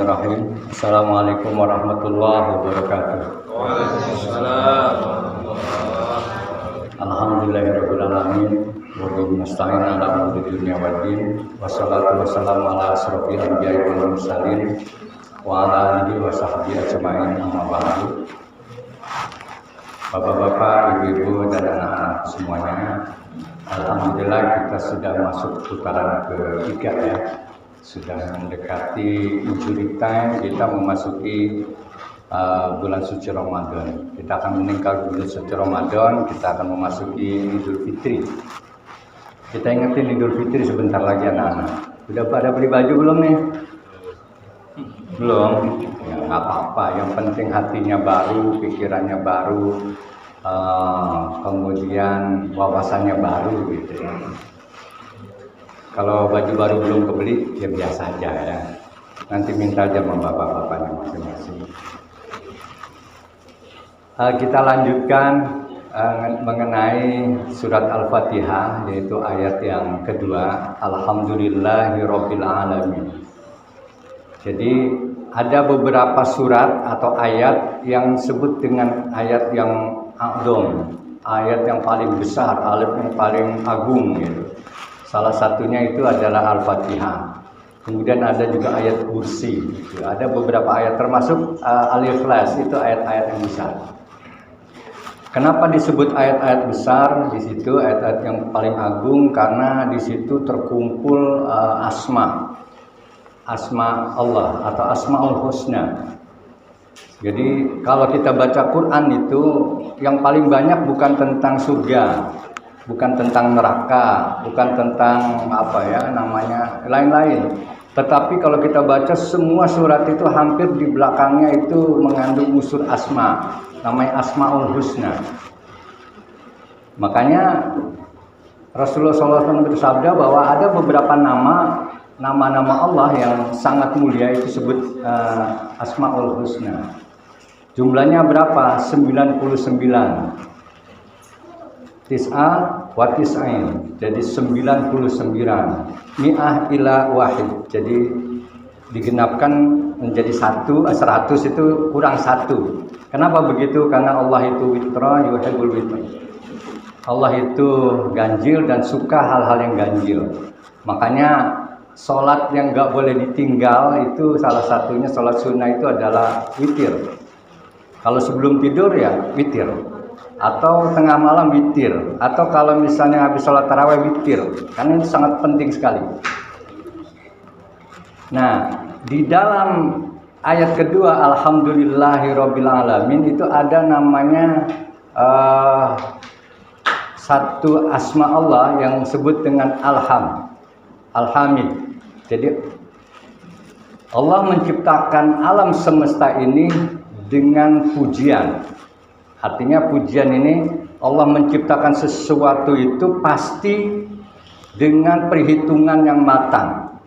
Bismillahirrahmanirrahim. Assalamualaikum warahmatullahi wabarakatuh. Waalaikumsalam. Alhamdulillahirabbil alamin wa bihi nasta'in ala umuri dunya waddin. Wassalatu wassalamu ala asyrofil anbiya'i wal mursalin wa ala alihi wa sahbihi ajma'in. Amma ba'du. Bapak-bapak, ibu-ibu dan anak-anak semuanya, alhamdulillah kita sudah masuk putaran ketiga ya. Sudah mendekati injury time, kita memasuki bulan suci Ramadan. Kita akan meninggal bulan suci Ramadan, kita akan memasuki Idul Fitri. Kita ingetin Idul Fitri sebentar lagi anak-anak. Sudah pada beli baju belum nih? Belum? Ya nggak apa-apa, yang penting hatinya baru, pikirannya baru, kemudian wawasannya baru gitu ya. Kalau baju baru belum kebeli, ya biasa aja ya. Nanti minta aja sama bapak-bapaknya masing-masing. Kita lanjutkan mengenai surat Al-Fatihah, yaitu ayat yang kedua. Alhamdulillahirabbil alamin. Jadi ada beberapa surat atau ayat yang disebut dengan ayat yang a'dzam, ayat yang paling besar, ayat yang paling agung gitu. Salah satunya itu adalah Al-Fatihah. Kemudian ada juga ayat kursi. Gitu. Ada beberapa ayat termasuk Al-Ikhlas, itu ayat-ayat yang besar. Kenapa disebut ayat-ayat besar? Di situ ayat-ayat yang paling agung karena di situ terkumpul asma Allah atau Asmaul Husna. Jadi kalau kita baca Quran itu yang paling banyak bukan tentang surga, bukan tentang neraka, bukan tentang lain-lain. Tetapi kalau kita baca semua surat itu hampir di belakangnya itu mengandung unsur asma, namanya Asmaul Husna. Makanya Rasulullah SAW bersabda bahwa ada beberapa nama-nama Allah yang sangat mulia itu disebut Asmaul Husna. Jumlahnya berapa? 99. Tis'a wa tis'ain, jadi 99. Mi'ah ila wahid, jadi digenapkan menjadi 100 itu kurang 1. Kenapa begitu? Karena Allah itu witra yuhibbul witra. Allah itu ganjil dan suka hal-hal yang ganjil. Makanya sholat yang gak boleh ditinggal itu salah satunya sholat sunnah itu adalah witir. Kalau sebelum tidur ya witir. Atau tengah malam witir, atau kalau misalnya habis sholat tarawih witir, karena itu sangat penting sekali. Nah, di dalam ayat kedua Alhamdulillahirabbil alamin itu ada namanya satu asma Allah yang disebut dengan Al-Hamid. Jadi Allah menciptakan alam semesta ini dengan pujian. Artinya pujian ini Allah menciptakan sesuatu itu pasti dengan perhitungan yang matang,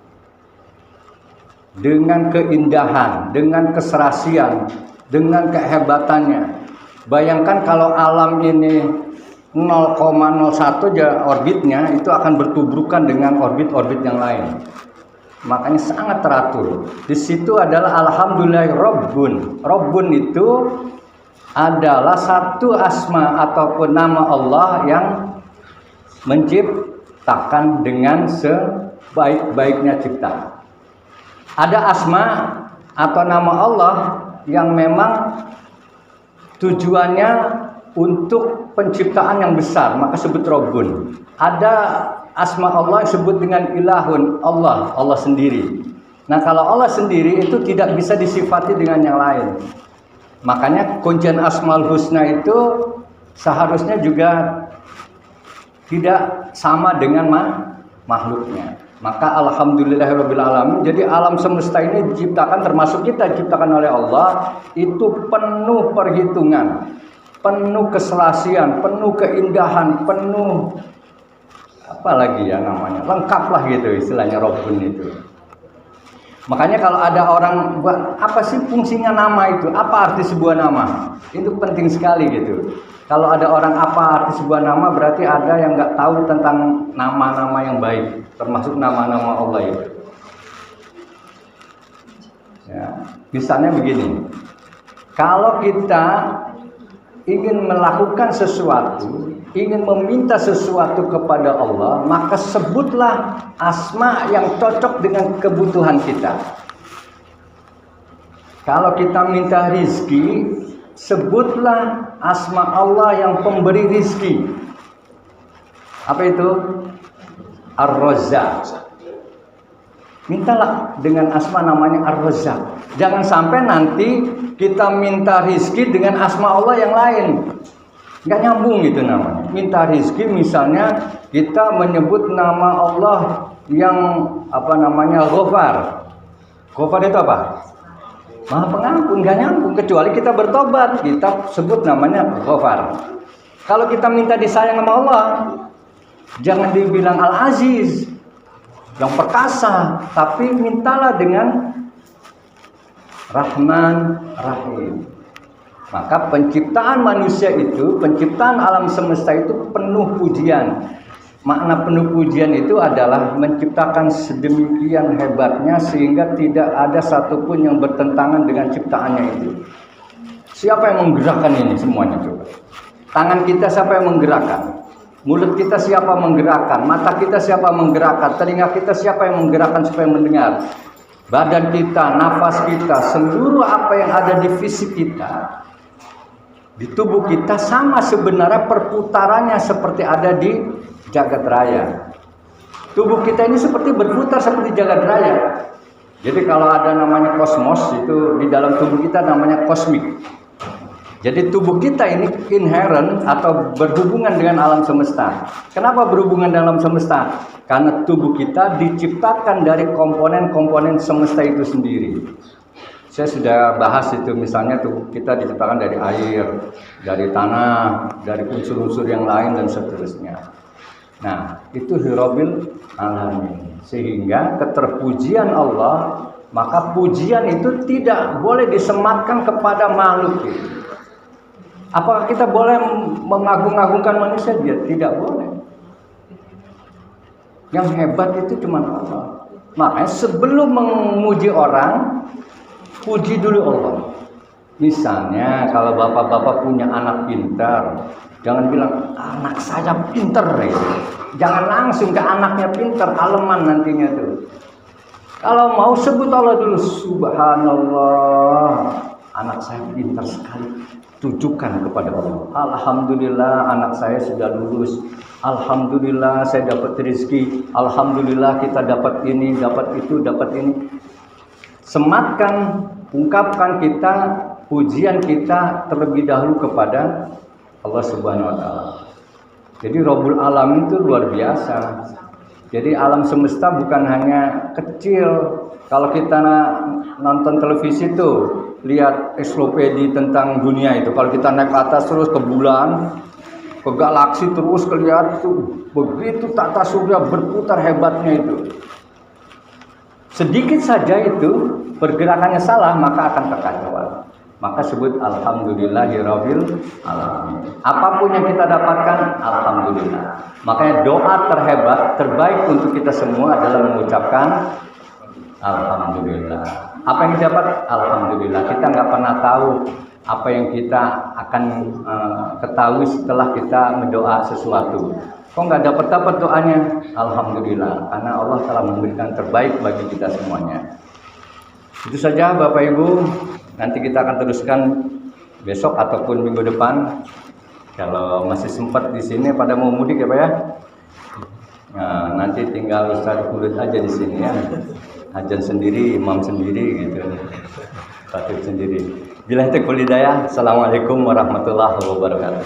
dengan keindahan, dengan keserasian, dengan kehebatannya. Bayangkan kalau alam ini 0,01 aja orbitnya itu akan bertubrukan dengan orbit-orbit yang lain. Makanya sangat teratur. Di situ adalah Alhamdulillah Rabbun. Rabbun itu adalah satu asma ataupun nama Allah yang menciptakan dengan sebaik-baiknya cipta. Ada asma atau nama Allah yang memang tujuannya untuk penciptaan yang besar, maka sebut Rabbun. Ada asma Allah yang disebut dengan Ilahun, Allah sendiri. Nah, kalau Allah sendiri itu tidak bisa disifati dengan yang lain. Makanya kuncian Asmaul Husna itu seharusnya juga tidak sama dengan makhluknya. Maka alhamdulillahirabbil alamin. Jadi alam semesta ini diciptakan, termasuk kita diciptakan oleh Allah, itu penuh perhitungan, penuh keselasian, penuh keindahan, penuh lengkap lah gitu istilahnya Rabbun itu. Makanya kalau ada orang buat apa sih fungsinya nama itu? Apa arti sebuah nama? Itu penting sekali gitu. Kalau ada orang apa arti sebuah nama, berarti ada yang nggak tahu tentang nama-nama yang baik, termasuk nama-nama Allah itu. Ya, misalnya begini, kalau kita ingin melakukan sesuatu, ingin meminta sesuatu kepada Allah, maka sebutlah asma yang cocok dengan kebutuhan kita. Kalau kita minta rizki, sebutlah asma Allah yang pemberi rizki. Apa itu? Ar-Razzaq. Mintalah dengan asma namanya Ar-Razzaq. Jangan sampai nanti kita minta rizki dengan asma Allah yang lain. Nggak nyambung itu namanya. Minta rizki misalnya kita menyebut nama Allah yang Ghafar. Ghafar itu apa? Maha pengampun. Nggak nyambung. Kecuali kita bertobat, kita sebut namanya Ghafar. Kalau kita minta disayang sama Allah, jangan dibilang Al-Aziz, yang perkasa, tapi mintalah dengan Rahman Rahim. Maka penciptaan manusia itu, penciptaan alam semesta itu penuh pujian. Makna penuh pujian itu adalah menciptakan sedemikian hebatnya sehingga tidak ada satupun yang bertentangan dengan ciptaannya itu. Siapa yang menggerakkan ini semuanya coba? Tangan kita siapa yang menggerakkan? Mulut kita siapa menggerakkan? Mata kita siapa menggerakkan? Telinga kita siapa yang menggerakkan supaya mendengar? Badan kita, nafas kita, seluruh apa yang ada di fisik kita, di tubuh kita sama sebenarnya perputarannya seperti ada di jagat raya. Tubuh kita ini seperti berputar seperti jagat raya. Jadi kalau ada namanya kosmos, itu di dalam tubuh kita namanya kosmik. Jadi tubuh kita ini inherent atau berhubungan dengan alam semesta. Kenapa berhubungan dengan alam semesta? Karena tubuh kita diciptakan dari komponen-komponen semesta itu sendiri. Saya sudah bahas itu, misalnya tubuh kita diciptakan dari air, dari tanah, dari unsur-unsur yang lain dan seterusnya. Nah, itu hirobil alamin. Sehingga keterpujian Allah, maka pujian itu tidak boleh disematkan kepada makhluk itu. Apakah kita boleh mengagung-agungkan manusia? Dia tidak boleh. Yang hebat itu cuma Allah. Makanya sebelum memuji orang, puji dulu Allah. Misalnya kalau bapak-bapak punya anak pintar, jangan bilang anak saya pintar ya. Jangan langsung ke anaknya pintar, aleman nantinya tuh. Kalau mau sebut Allah dulu, subhanallah, anak saya pintar sekali. Tujukan kepada Allah. Alhamdulillah anak saya sudah lulus. Alhamdulillah saya dapat rezeki. Alhamdulillah kita dapat ini, dapat itu, dapat ini. Sematkan, ungkapkan kita pujian kita terlebih dahulu kepada Allah Subhanahu wa taala. Jadi Rabbul Alamin itu luar biasa. Jadi alam semesta bukan hanya kecil. Kalau kita nonton televisi tuh lihat ensiklopedi tentang dunia itu. Kalau kita naik ke atas terus ke bulan, ke galaksi terus kelihatan tuh begitu tata surya berputar hebatnya itu. Sedikit saja itu pergerakannya salah maka akan kekacauan. Maka sebut alhamdulillahirabbil alamin. Apapun yang kita dapatkan alhamdulillah. Makanya doa terhebat terbaik untuk kita semua adalah mengucapkan alhamdulillah. Apa yang kita dapat? Alhamdulillah. Kita nggak pernah tahu apa yang kita akan ketahui setelah kita mendoa sesuatu. Kok nggak dapat doanya? Alhamdulillah. Karena Allah telah memberikan terbaik bagi kita semuanya. Itu saja Bapak Ibu. Nanti kita akan teruskan besok ataupun minggu depan. Kalau masih sempat di sini pada mau mudik ya Pak ya. Nah, nanti tinggal Ustaz Kulit aja di sini ya. Ajan sendiri, imam sendiri gitu. Khatib sendiri. Billahi taufiq wal hidayah. Assalamualaikum warahmatullahi wabarakatuh.